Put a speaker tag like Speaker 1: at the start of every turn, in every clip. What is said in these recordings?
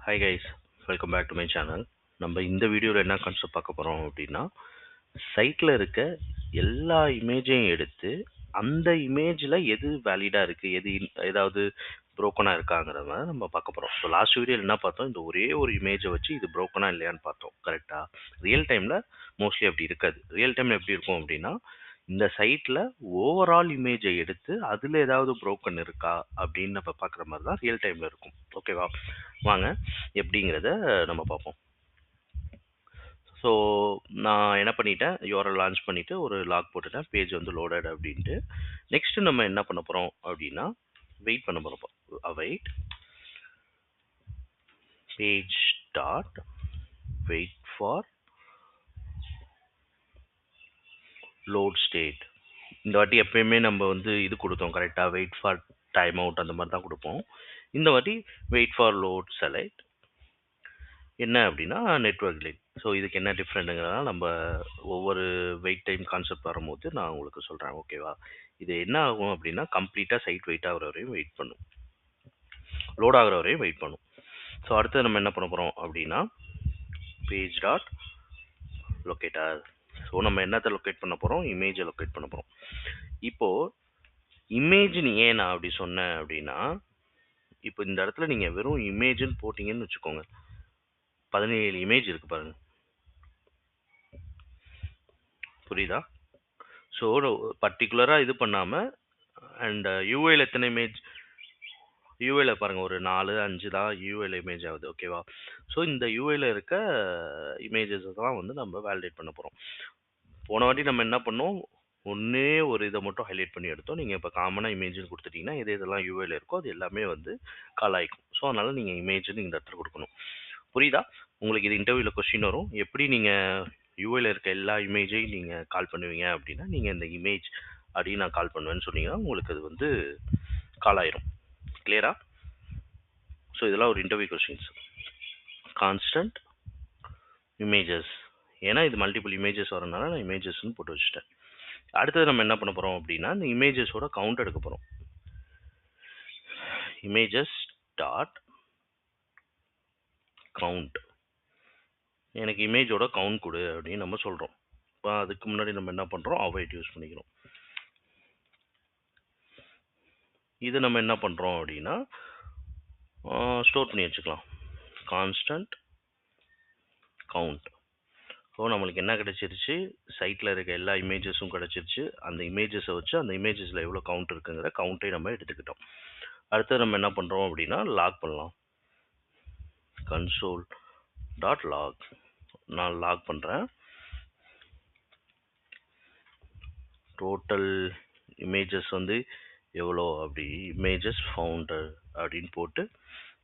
Speaker 1: Hi guys, welcome back to my channel. நம்ம இந்த வீடியோவில் என்ன கான்செப்ட் பார்க்க போகிறோம் அப்படின்னா சைட்டில் இருக்க எல்லா இமேஜையும் எடுத்து அந்த இமேஜில் எது வேலிடாக இருக்குது ஏதாவது ப்ரோக்கனாக இருக்காங்கிற மாதிரி நம்ம பார்க்க போகிறோம். ஸோ லாஸ்ட் வீடியோவில் என்ன பார்த்தோம், இந்த ஒரே ஒரு இமேஜை வச்சு இது ப்ரோக்கனாக இல்லையான்னு பார்த்தோம். கரெக்டாக ரியல் டைமில் மோஸ்ட்லி அப்படி இருக்காது. ரியல் டைமில் எப்படி இருக்கும் அப்படின்னா இந்த சைட்டில் ஓவரால் இமேஜை எடுத்து அதில் ஏதாவது ப்ரோக்கன் இருக்கா அப்படின்னு நம்ம பார்க்குற மாதிரி தான் ரியல் டைமில் இருக்கும். ஓகேவா? வாங்க எப்படிங்கிறத நம்ம பார்ப்போம். ஸோ நான் என்ன பண்ணிட்டேன், யூஆர்எல் லான்ச் பண்ணிவிட்டு ஒரு லாக் போட்டுட்டேன், பேஜ் வந்து லோடட் அப்படின்ட்டு. நெக்ஸ்ட்டு நம்ம என்ன பண்ண போகிறோம் அப்படின்னா வெயிட் பண்ண போகிறோம். Wait page dot wait for load state. இந்த வாட்டி எப்பயுமே நம்ம வந்து இது கொடுத்தோம் கரெக்டாக, வெயிட் ஃபார் டைம் அவுட் அந்த மாதிரி தான் கொடுப்போம். இந்த வாட்டி வெயிட் ஃபார் லோட் செலக்ட் என்ன அப்படின்னா நெட்வொர்க் லிங்க். ஸோ இதுக்கு என்ன டிஃப்ரெண்ட்டுங்கிறதா நம்ம ஒவ்வொரு வெயிட் டைம் கான்செப்ட் வரும்போது நான் உங்களுக்கு சொல்கிறேன். ஓகேவா? இது என்ன ஆகும் அப்படின்னா கம்ப்ளீட்டாக சைட் வெயிட் ஆகிற வரையும் வெயிட் பண்ணும், லோட் ஆகிற வரையும் வெயிட் பண்ணும். ஸோ அடுத்து நம்ம என்ன பண்ண போகிறோம் அப்படின்னா பேஜ் டாட் லொக்கேட்டர். ஸோ நம்ம என்னத்தை லொக்கேட் பண்ண போகிறோம், இமேஜை லொக்கேட் பண்ண போகிறோம். இப்போது இமேஜ்னு ஏன் நான் அப்படி சொன்னேன் அப்படின்னா, இப்போ இந்த இடத்துல நீங்கள் வெறும் இமேஜ்னு போட்டிங்கன்னு வச்சுக்கோங்க, 17 இமேஜ் இருக்குது பாருங்க. புரியுதா? ஸோ பர்டிகுலராக இது பண்ணாமல் அண்ட் யூஏல எத்தனை இமேஜ், யூஏல பாருங்கள் ஒரு 4-5 தான் யூஏல இமேஜ் ஆகுது. ஓகேவா? ஸோ இந்த யூஏல இருக்க இமேஜஸ் தான் வந்து நம்ம வேலிடேட் பண்ண போகிறோம். போன வாட்டி நம்ம என்ன பண்ணோம், ஒன்றே ஒரு இதை மட்டும் ஹைலைட் பண்ணி எடுத்தோம். நீங்கள் இப்போ காமனாக இமேஜ்னு கொடுத்துட்டிங்கன்னா இதெல்லாம் யூஏல இருக்கோ அது எல்லாமே வந்து கால் ஆகிக்கும். ஸோ அதனால் நீங்கள் இமேஜ்னு இந்த இடத்துல கொடுக்கணும். புரியுதா? உங்களுக்கு இது இன்டர்வியூவில் கொஸ்டின் வரும், எப்படி நீங்கள் யூஏல இருக்க எல்லா இமேஜையும் நீங்கள் கால் பண்ணுவீங்க அப்படின்னா, நீங்கள் இந்த இமேஜ் அப்படின்னு நான் கால் பண்ணுவேன்னு சொன்னீங்கன்னா உங்களுக்கு அது வந்து கால் ஆயிரும். கிளியரா? ஸோ இதெல்லாம் ஒரு இன்டர்வியூ கொஸ்டின்ஸ். கான்ஸ்டன்ட் இமேஜஸ், ஏன்னா இது மல்டிபிள் இமேஜஸ் வரனால நான் இமேஜஸ்ன்னு போட்டு வச்சுட்டேன். அடுத்தது நம்ம என்ன பண்ண போகிறோம் அப்படின்னா இந்த இமேஜஸோட கவுண்ட் எடுக்க போகிறோம். இமேஜஸ் டாட் கவுண்ட், எனக்கு இமேஜோட கவுண்ட் கொடு அப்படின்னு நம்ம சொல்கிறோம். இப்போ அதுக்கு முன்னாடி நம்ம என்ன பண்ணுறோம், அவைட் யூஸ் பண்ணிக்கிறோம். இது நம்ம என்ன பண்ணுறோம் அப்படின்னா ஸ்டோர் பண்ணி வச்சுக்கலாம். Constant count. ஸோ நம்மளுக்கு என்ன கிடச்சிருச்சு, சைட்டில் இருக்க எல்லா இமேஜஸும் கிடச்சிருச்சு. அந்த இமேஜஸை வச்சு அந்த இமேஜஸில் எவ்வளோ கவுண்ட் இருக்குங்கிற கவுண்ட்டை நம்ம எடுத்துக்கிட்டோம். அடுத்து நம்ம என்ன பண்ணுறோம் அப்படின்னா லாக் பண்ணலாம். கன்சோல் டாட் லாக், நான் லாக் பண்ணுறேன். டோட்டல் இமேஜஸ் வந்து எவ்வளோ அப்படி இமேஜஸ் ஃபவுண்டர் அப்படின்னு போட்டு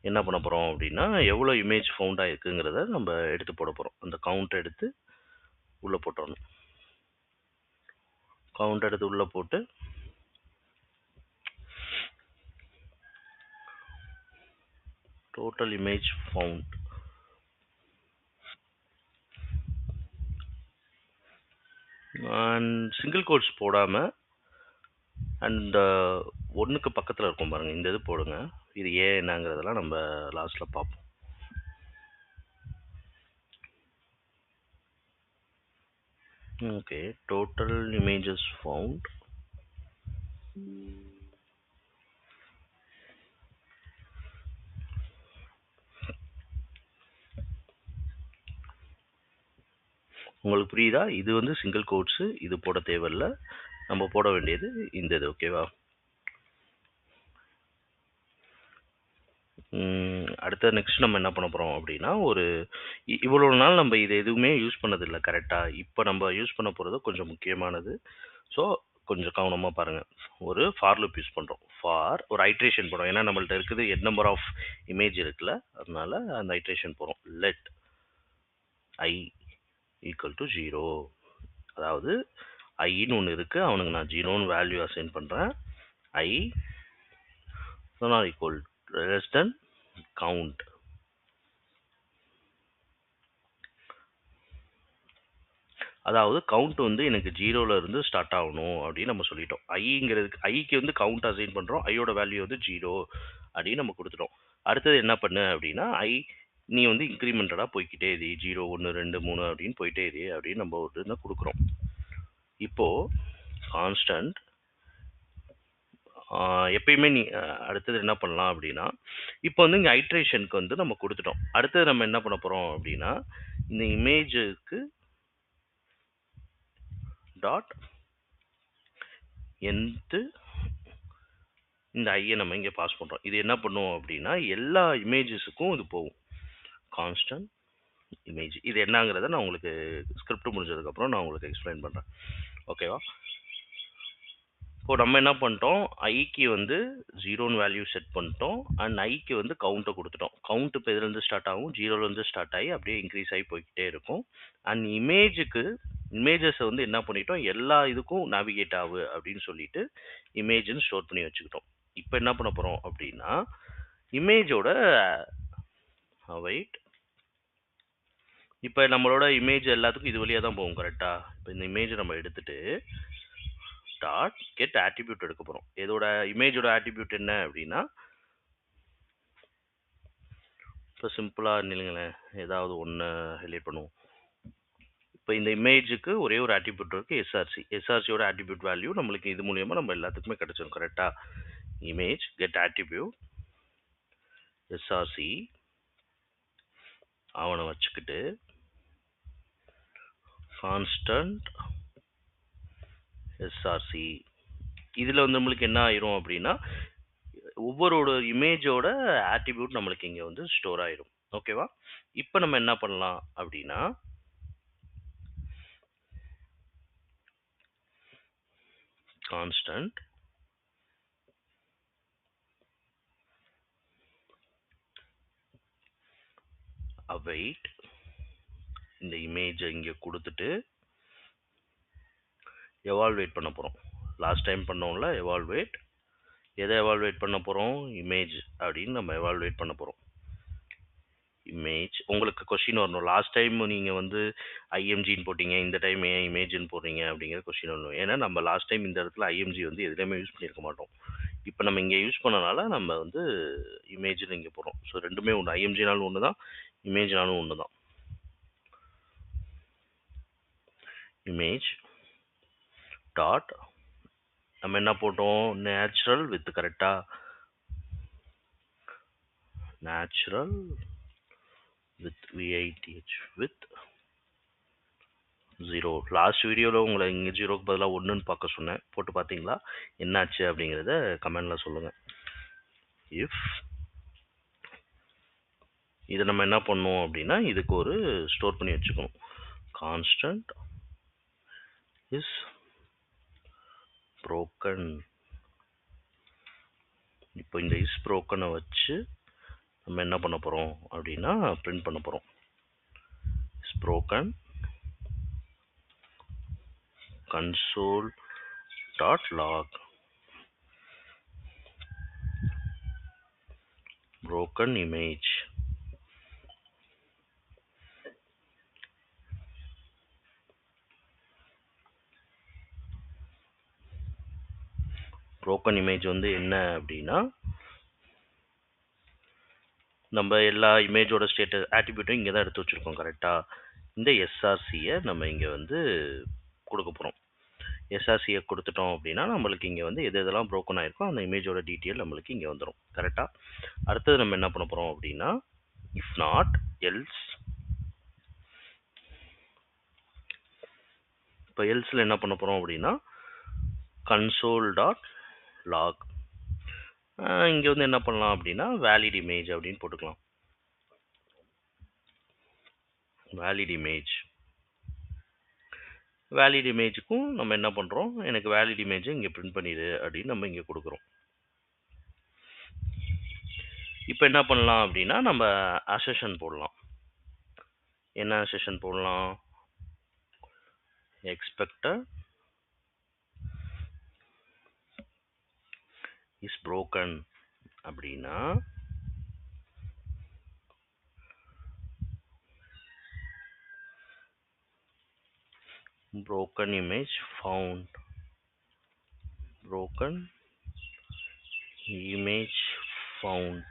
Speaker 1: என்ன பண்ண போகிறோம் அப்படின்னா எவ்வளோ இமேஜ் ஃபவுண்ட் ஆகிருக்குங்கிறத நம்ம எடுத்து போட போகிறோம். அந்த கவுண்ட் எடுத்து உள்ளே போட்டோம். கவுண்ட் எடுத்து உள்ளே போட்டு total image found and single quotes போடாமல் அண்ட் ஒன்றுக்கு பக்கத்தில் இருக்கும் பாருங்கள், இந்த இது போடுங்க. இது ஏன் என்னங்கிறதெல்லாம் நம்ம லாஸ்ட்டில் பார்ப்போம். ஓகே, டோட்டல் இமேஜஸ் ஃபவுண்ட் உங்களுக்கு புரியுதா? இது வந்து சிங்கிள் கோட்ஸு, இது போட தேவையில்லை. நம்ம போட வேண்டியது இந்த இது. ஓகேவா? அடுத்த நெக்ஸ்ட் நம்ம என்ன பண்ண போகிறோம் அப்படின்னா இவ்வளோ நாள் நம்ம இது எதுவுமே யூஸ் பண்ணதில்லை. கரெக்டாக? இப்போ நம்ம யூஸ் பண்ண போகிறது கொஞ்சம் முக்கியமானது. ஸோ கொஞ்சம் கவனமாக பாருங்கள். ஒரு ஃபார் லூப் யூஸ் பண்ணுறோம். ஃபார் ஒரு ஐட்ரேஷன் போடுறோம், ஏன்னா நம்மள்ட்ட இருக்குது என் நம்பர் ஆஃப் இமேஜ் இருக்குல்ல, அதனால அந்த ஐட்ரேஷன் போகிறோம். லெட் ஐ ஈக்குவல் டு 0, அதாவது ஐன்னு ஒன்று இருக்குது, அவனுக்கு நான் 0ன்னு வேல்யூ அசைன் பண்ணுறேன். I equal less than count. அதாவது கவுண்ட் வந்து எனக்கு 0ல இருந்து ஸ்டார்ட் ஆகணும் அப்படின்னு நம்ம சொல்லிட்டோம். ஐங்கிறதுக்கு ஐக்கு வந்து கவுண்ட் அசைன் பண்ணுறோம், ஐயோட வேல்யூ வந்து 0 அப்படின்னு நம்ம கொடுத்துட்டோம். அடுத்தது என்ன பண்ணு அப்படின்னா ஐ நீ வந்து இன்க்ரிமெண்டடாக போய்க்கிட்டே இரு, 0 1 2 3 அப்படின்னு போயிட்டே இரு அப்படின்னு நம்ம ஒரு இதை கொடுக்குறோம். இப்போது கான்ஸ்டன்ட் எப்பயுமே நீ அடுத்தது என்ன பண்ணலாம் அப்படின்னா, இப்போ வந்து இங்கே ஐட்ரேஷனுக்கு வந்து நம்ம கொடுத்துட்டோம். அடுத்தது நம்ம என்ன பண்ண போகிறோம் அப்படின்னா, இந்த இமேஜுக்கு டாட் nth இந்த ஐயை நம்ம இங்கே பாஸ் பண்ணுறோம். இது என்ன பண்ணும் அப்படின்னா எல்லா இமேஜஸுக்கும் இது போகும். கான்ஸ்டன்ட் இமேஜ் இது என்னங்கிறத நான் உங்களுக்கு ஸ்கிரிப்ட் முடிஞ்சதுக்கப்புறம் நான் உங்களுக்கு எக்ஸ்பிளைன் பண்ணுறேன். ஓகேவா? இப்போ நம்ம என்ன பண்ணிட்டோம், ஐக்கு வந்து 0ன்னு வேல்யூ செட் பண்ணிட்டோம் அண்ட் ஐக்கு வந்து கவுண்ட்டை கொடுத்துட்டோம். கவுண்ட் இப்போ இதுலேருந்து ஸ்டார்ட் ஆகும், 0லேருந்து ஸ்டார்ட் ஆகி அப்படியே இன்க்ரீஸ் ஆகி போய்கிட்டே இருக்கும். அண்ட் இமேஜஸை வந்து என்ன பண்ணிட்டோம், எல்லா இதுக்கும் நேவிகேட் ஆகு அப்படின்னு சொல்லிட்டு இமேஜ்னு ஸ்டோர் பண்ணி வச்சுக்கிட்டோம். இப்போ என்ன பண்ண போகிறோம் அப்படின்னா, இமேஜோட வெயிட் இப்போ நம்மளோட இமேஜ் எல்லாத்துக்கும் இது வழியாக தான் போகும் கரெக்டாக. இப்போ இந்த இமேஜை நம்ம எடுத்துட்டு டாட் கெட் ஆட்ரிபியூட் எடுக்க போகிறோம். இதோட இமேஜோட ஆட்ரிபியூட் என்ன அப்படின்னா, இப்போ சிம்பிளாக இல்லைங்களேன், ஏதாவது ஒன்று ஹைலைட் பண்ணுவோம். இப்போ இந்த இமேஜுக்கு ஒரே ஒரு ஆட்ரிபியூட் இருக்குது, எஸ்ஆர்சி. எஸ்ஆர்சியோட ஆட்ரிபியூட் வேல்யூ நம்மளுக்கு இது மூலியமாக நம்ம எல்லாத்துக்குமே கிடச்சிடும் கரெக்டாக. இமேஜ் கெட் ஆட்ரிபியூட் எஸ்ஆர்சி அவனை வச்சுக்கிட்டு கான்ஸ்டன்ட் எஸ்ஆர்சி இதில் வந்து நம்மளுக்கு என்ன ஆயிரும் அப்படின்னா, ஒவ்வொரு இமேஜோட ஆட்ரிபியூட் நம்மளுக்கு இங்கே வந்து ஸ்டோர் ஆயிரும். ஓகேவா? இப்போ நம்ம என்ன பண்ணலாம் அப்படின்னா, கான்ஸ்டன்ட் await இந்த இமேஜை இங்கே கொடுத்துட்டு எவால்வேட் பண்ண போகிறோம். லாஸ்ட் டைம் பண்ணோம்ல எவால்வேட், எதை எவால்வேட் பண்ண போகிறோம், இமேஜ் அப்படின்னு நம்ம எவால்வேட் பண்ண போகிறோம். இமேஜ் உங்களுக்கு கொஸ்டின் வரணும். லாஸ்ட் டைம் நீங்கள் வந்து ஐஎம்ஜின்னு போட்டிங்க, இந்த டைம் ஏன் இமேஜ்னு போடுறீங்க அப்படிங்கிற கொஸ்டின் வரணும். ஏன்னா நம்ம லாஸ்ட் டைம் இந்த இடத்துல ஐஎம்ஜி வந்து எதுலையுமே யூஸ் பண்ணியிருக்க மாட்டோம். இப்போ நம்ம இங்கே யூஸ் பண்ணனால நம்ம வந்து இமேஜ்னு இங்கே போகிறோம். ஸோ ரெண்டுமே ஒன்று, ஐஎம்ஜினாலும் ஒன்று தான், இமேஜ்னாலும் ஒன்று தான். இமேஜ் டாட் நம்ம என்ன போட்டோம், நேச்சுரல் வித் கரெக்டாக, நேச்சுரல் வித் விஐடிஹெச் வித் 0. லாஸ்ட் வீடியோவில் உங்களை இங்கே 0க்கு பதிலாக 1ன்னு பார்க்க சொன்னேன், போட்டு பார்த்தீங்களா, என்னாச்சு அப்படிங்கிறத கமெண்டில் சொல்லுங்கள். இஃப் இதை நம்ம என்ன பண்ணோம் அப்படின்னா, இதுக்கு ஒரு ஸ்டோர் பண்ணி வச்சுக்கணும். Constant is broken. இப்போ இந்த இஸ் ப்ரோக்கனை வச்சு நம்ம என்ன பண்ண போகிறோம் அப்படின்னா பிரிண்ட் பண்ண போகிறோம். Is broken console dot log broken image. broken image வந்து என்ன அப்படின்னா, நம்ம எல்லா இமேஜோட ஸ்டேட்டஸ் ஆட்ரிபியூட்டும் இங்கே தான் எடுத்து வச்சுருக்கோம் கரெக்டாக. இந்த எஸ்ஆர்சியை நம்ம இங்கே வந்து கொடுக்க போகிறோம். எஸ்ஆர்சியை கொடுத்துட்டோம் அப்படின்னா நம்மளுக்கு இங்கே வந்து எது எதெல்லாம் ப்ரோக்கன் ஆயிருக்கோ அந்த இமேஜோட டீட்டெயில் நம்மளுக்கு இங்கே வந்துடும் கரெக்டாக. அடுத்தது நம்ம என்ன பண்ண போகிறோம் அப்படின்னா, இஃப் நாட் எல்ஸ், இப்போ எல்ஸில் என்ன பண்ண போகிறோம் அப்படின்னா console டாட் லாக், இங்கே வந்து என்ன பண்ணலாம் அப்படின்னா வேலிட் இமேஜ் அப்படின்னு போட்டுக்கலாம். வேலிட் இமேஜுக்கும் நம்ம என்ன பண்ணுறோம், எனக்கு வேலிட் இமேஜை இங்கே பிரிண்ட் பண்ணிடு அப்படின்னு நம்ம இங்கே கொடுக்குறோம். இப்போ என்ன பண்ணலாம் அப்படின்னா நம்ம அசெஷன் போடலாம். என்ன அசெஷன் போடலாம், எக்ஸ்பெக்டட் இஸ் ப்ரோக்கன் அப்படின்னா broken image found, broken image found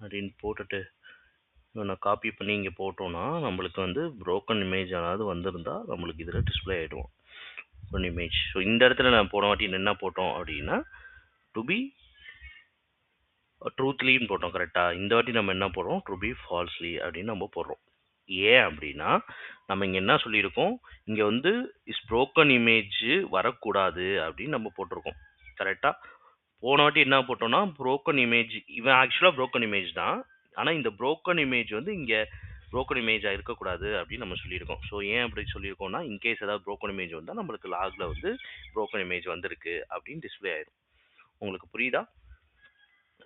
Speaker 1: அப்படின்னு போட்டுட்டு நான் காப்பி பண்ணி இங்கே போட்டோம்னா நம்மளுக்கு வந்து broken இமேஜ் ஏதாவது வந்திருந்தா நம்மளுக்கு இதில் டிஸ்பிளே ஆகிடும் ஒன் இமேஜ். ஸோ இந்த இடத்துல நான் போன வாட்டி என்ன போட்டோம் அப்படின்னா டு பி ட்ரூத்லின்னு போட்டோம் கரெக்டாக. இந்த வாட்டி நம்ம என்ன போடுறோம் டு பி ஃபால்ஸ்லி அப்படின்னு நம்ம போடுறோம். ஏன் அப்படின்னா நம்ம இங்கே என்ன சொல்லியிருக்கோம், இங்கே வந்து இஸ் broken இமேஜ் வரக்கூடாது அப்படின்னு நம்ம போட்டிருக்கோம் கரெக்டாக. போன வாட்டி என்ன போட்டோம்னா broken இமேஜ், இவன் ஆக்சுவலாக broken இமேஜ் தான், ஆனால் இந்த broken இமேஜ் வந்து இங்கே broken இமேஜாக இருக்கக்கூடாது அப்படின்னு நம்ம சொல்லியிருக்கோம். ஸோ ஏன் அப்படி சொல்லியிருக்கோம்னா இன்கேஸ் ஏதாவது broken இமேஜ் வந்தால் நம்மளுக்கு லாகில் வந்து broken இமேஜ் வந்திருக்கு அப்படின்னு டிஸ்பிளே ஆயிடும். உங்களுக்கு புரியுதா?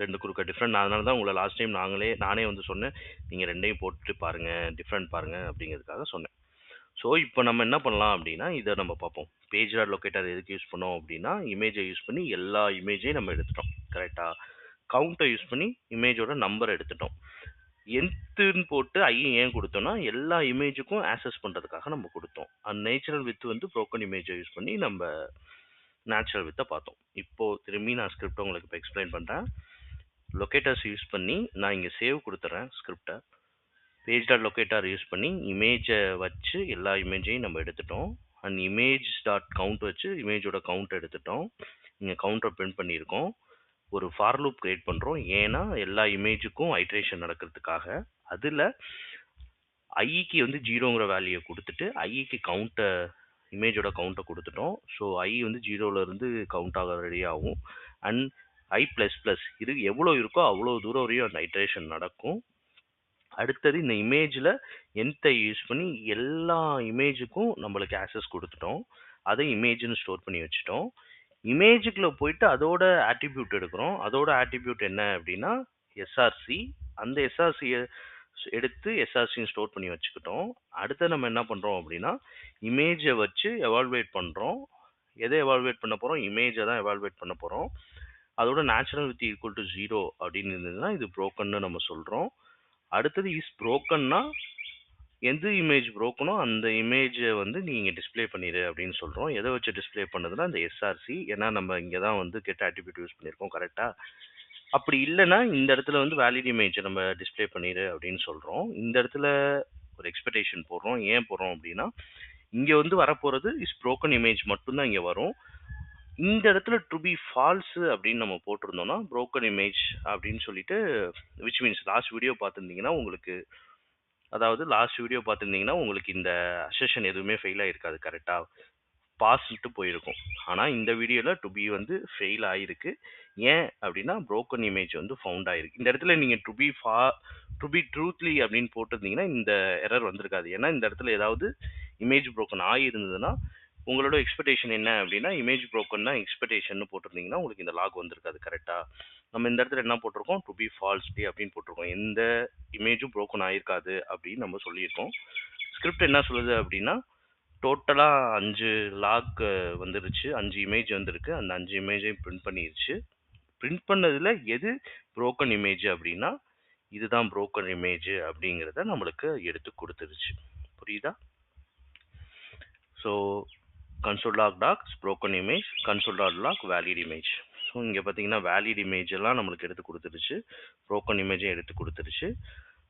Speaker 1: ரெண்டு குறுக்க டிஃப்ரெண்ட். அதனால தான் உங்களை லாஸ்ட் டைம் நானே வந்து சொன்னேன், நீங்கள் ரெண்டையும் போட்டுட்டு பாருங்கள், டிஃப்ரெண்ட் பாருங்கள் அப்படிங்கிறதுக்காக சொன்னேன். ஸோ இப்போ நம்ம என்ன பண்ணலாம் அப்படின்னா இதை நம்ம பார்ப்போம். பேஜ் டாட் லொக்கேட்டர் எதுக்கு யூஸ் பண்ணோம் அப்படின்னா இமேஜை யூஸ் பண்ணி எல்லா இமேஜையும் நம்ம எடுத்துட்டோம் கரெக்டாக. கவுண்டை யூஸ் பண்ணி இமேஜோட நம்பர் எடுத்துட்டோம். என்த்துன்னு போட்டு ஏன் கொடுத்தோம்னா எல்லா இமேஜுக்கும் ஆக்சஸ் பண்ணுறதுக்காக நம்ம கொடுத்தோம். அண்ட் நேச்சுரல் வித் வந்து broken இமேஜை யூஸ் பண்ணி நம்ம நேச்சுரல் வித்தை பார்த்தோம். இப்போது திரும்பி நான் ஸ்கிரிப்டை உங்களுக்கு இப்போ எக்ஸ்பிளைன் பண்ணுறேன். லொக்கேட்டர்ஸ் யூஸ் பண்ணி நான் இங்கே சேவ் கொடுத்துட்றேன் ஸ்கிரிப்டை. பேஜ் டாட் லொக்கேட்டர் யூஸ் பண்ணி இமேஜை வச்சு எல்லா இமேஜையும் நம்ம எடுத்துட்டோம். அண்ட் இமேஜ் டாட் கவுண்ட் வச்சு இமேஜோட கவுண்ட் எடுத்துட்டோம். இங்கே கவுண்டரை பிரிண்ட் பண்ணியிருக்கோம். ஒரு ஃபார் லூப் கிரியேட் பண்ணுறோம், ஏன்னா எல்லா இமேஜுக்கும் ஐட்ரேஷன் நடக்கிறதுக்காக. அதில் ஐக்கு வந்து 0ங்கிற வேல்யூயை கொடுத்துட்டு ஐக்கு கவுண்ட்டை இமேஜோட கவுண்ட்டை கொடுத்துட்டோம். ஸோ ஐ வந்து 0லேருந்து கவுண்ட் ஆக ரெடி ஆகும். அண்ட் I++ இது எவ்வளோ இருக்கோ அவ்வளோ தூரம் வரையும் அந்த ஐட்ரேஷன் நடக்கும். அடுத்தது இந்த இமேஜில் nத்தை யூஸ் பண்ணி எல்லா இமேஜுக்கும் நம்மளுக்கு ஆக்சஸ் கொடுத்துட்டோம். அதை இமேஜ்னு ஸ்டோர் பண்ணி வச்சுட்டோம். இமேஜுக்குள்ளே போயிட்டு அதோட ஆட்ரிபியூட் எடுக்கிறோம். அதோட ஆட்ரிபியூட் என்ன அப்படின்னா எஸ்ஆர்சி. அந்த எஸ்ஆர்சியை எடுத்து எஸ்ஆர்சியும் ஸ்டோர் பண்ணி வச்சுக்கிட்டோம். அடுத்து நம்ம என்ன பண்ணுறோம் அப்படின்னா இமேஜை வச்சு எவால்வேட் பண்ணுறோம். எதை எவால்வேட் பண்ண போகிறோம்? இமேஜை தான் எவால்வேட் பண்ண போகிறோம். அதோட நேச்சுரல் வித் ஈக்குவல் டு 0 அப்படின்னு இருந்ததுன்னா இது brokenன்னு நம்ம சொல்கிறோம். அடுத்தது இஸ் brokenனா எந்த இமேஜ் brokenனோ அந்த இமேஜை வந்து நீங்கள் டிஸ்பிளே பண்ணிடு அப்படின்னு சொல்கிறோம். எதை வச்சு டிஸ்பிளே பண்ணதுன்னா இந்த எஸ்ஆர்சி. ஏன்னா நம்ம இங்கே தான் வந்து கெட் ஆட்ரிபியூட் யூஸ் பண்ணியிருக்கோம் கரெக்டாக. அப்படி இல்லைன்னா இந்த இடத்துல வந்து வேலிட் இமேஜை நம்ம டிஸ்பிளே பண்ணிடு அப்படின்னு சொல்கிறோம். இந்த இடத்துல ஒரு எக்ஸ்பெக்டேஷன் போடுறோம். ஏன் போடுறோம் அப்படின்னா இங்கே வந்து வரப்போகிறது இஸ் broken இமேஜ் மட்டும்தான் இங்கே வரும். இந்த இடத்துல டு பி ஃபால்ஸ் அப்படின்னு நம்ம போட்டிருந்தோம்னா broken இமேஜ் அப்படின்னு சொல்லிட்டு விச் மீன்ஸ் லாஸ்ட் வீடியோ பார்த்துருந்தீங்கன்னா உங்களுக்கு இந்த அசெஷன் எதுவுமே ஃபெயில் ஆகிருக்காது கரெக்டாக, பாஸ்ட்டு போயிருக்கும். ஆனால் இந்த வீடியோவில் டு பி வந்து ஃபெயில் ஆகிருக்கு. ஏன் அப்படின்னா broken இமேஜ் வந்து ஃபவுண்ட் ஆகிருக்கு. இந்த இடத்துல நீங்கள் டு பி ட்ரூத்லி அப்படின்னு போட்டிருந்தீங்கன்னா இந்த எரர் வந்திருக்காது. ஏன்னா இந்த இடத்துல ஏதாவது இமேஜ் broken ஆகியிருந்ததுன்னா உங்களோட எக்ஸ்பெக்டேஷன் என்ன அப்படின்னா இமேஜ் broken தான் எக்ஸ்பெக்டேஷன் போட்டிருந்தீங்கன்னா உங்களுக்கு இந்த லாக் வந்திருக்காது கரெக்டாக. நம்ம இந்த இடத்துல என்ன போட்டிருக்கோம் டு பி ஃபால்ஸ்லி அப்படின்னு போட்டிருக்கோம். எந்த இமேஜும் broken ஆகிருக்காது அப்படின்னு நம்ம சொல்லியிருக்கோம். ஸ்கிரிப்ட் என்ன சொல்லுது அப்படின்னா டோட்டலாக 5 லாக் வந்துருச்சு, 5 இமேஜ் வந்திருக்கு. அந்த 5 இமேஜையும் பிரிண்ட் பண்ணிருச்சு. பிரிண்ட் பண்ணதில் எது broken இமேஜ் அப்படின்னா இதுதான் broken இமேஜ் அப்படிங்கிறத நம்மளுக்கு எடுத்து கொடுத்துருச்சு. புரியுதா? So console.log docs broken image, console.log valid image. So இங்கே பார்த்தீங்கன்னா வேலிட் இமேஜ் எல்லாம் நம்மளுக்கு எடுத்து கொடுத்துருச்சு, broken இமேஜை எடுத்து கொடுத்துருச்சு.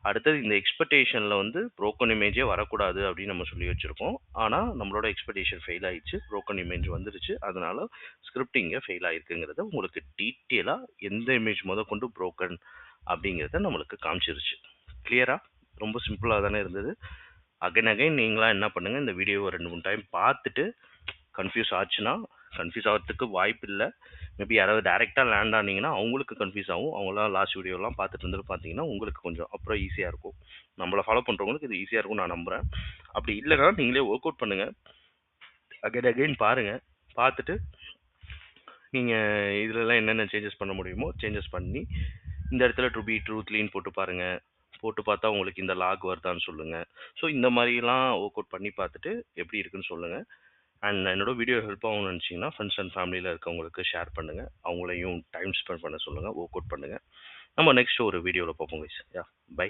Speaker 1: அடுத்தது இந்த எக்ஸ்பெக்டேஷனில் வந்து broken இமேஜே வரக்கூடாது அப்படின்னு நம்ம சொல்லி வச்சுருக்கோம். ஆனால் நம்மளோட எக்ஸ்பெக்டேஷன் ஃபெயில் ஆயிடுச்சு, broken இமேஜ் வந்துருச்சு. அதனால ஸ்கிரிப்ட் இங்கே ஃபெயில் ஆயிருக்குங்கிறத உங்களுக்கு டீட்டெயிலாக எந்த இமேஜ் கொண்டு broken அப்படிங்கிறத நம்மளுக்கு காமிச்சிருச்சு. கிளியரா? ரொம்ப சிம்பிளாக தானே இருந்தது. அகைன் நீங்களாம் என்ன பண்ணுங்கள், இந்த வீடியோவை 2-3 டைம் பார்த்துட்டு கன்ஃபியூஸ் ஆச்சுன்னா, கன்ஃபியூஸ் ஆகிறதுக்கு வாய்ப்பு இல்லை. மேபி யாராவது டேரெக்டாக லேண்ட் ஆனீங்கன்னா அவங்களுக்கு கன்ஃபியூஸ் ஆகும். அவங்களாம் லாஸ்ட் வீடியோலாம் பார்த்துட்டு இருந்துட்டு பார்த்தீங்கன்னா உங்களுக்கு கொஞ்சம் அப்புறம் ஈஸியாக இருக்கும். நம்மளை ஃபாலோ பண்ணுறவங்களுக்கு இது ஈஸியாக இருக்கும் நான் நம்புகிறேன். அப்படி இல்லைன்னா நீங்களே ஒர்க் அவுட் பண்ணுங்கள், அகைன் பாருங்கள். பார்த்துட்டு நீங்கள் இதிலலாம் என்னென்ன சேஞ்சஸ் பண்ண முடியுமோ சேஞ்சஸ் பண்ணி இந்த இடத்துல டு பி ட்ரூத்லின்னு போட்டு பாருங்கள். போட்டு பார்த்தா உங்களுக்கு இந்த லாக் வருதான்னு சொல்லுங்கள். ஸோ இந்த மாதிரிலாம் ஒர்க் அவுட் பண்ணி பார்த்துட்டு எப்படி இருக்குன்னு சொல்லுங்கள். அண்ட் என்னோட வீடியோ ஹெல்ப் ஆகும்னு நினச்சிங்கன்னா ஃப்ரெண்ட்ஸ் அண்ட் ஃபேமிலியில் இருக்கவங்களுக்கு ஷேர் பண்ணுங்கள். அவங்களையும் டைம் ஸ்பெண்ட் பண்ண சொல்லுங்கள், ஒர்க் அவுட் பண்ணுங்கள். நம்ம நெக்ஸ்ட் ஒரு வீடியோவில் பார்ப்போம் கைஸ். Yeah, by.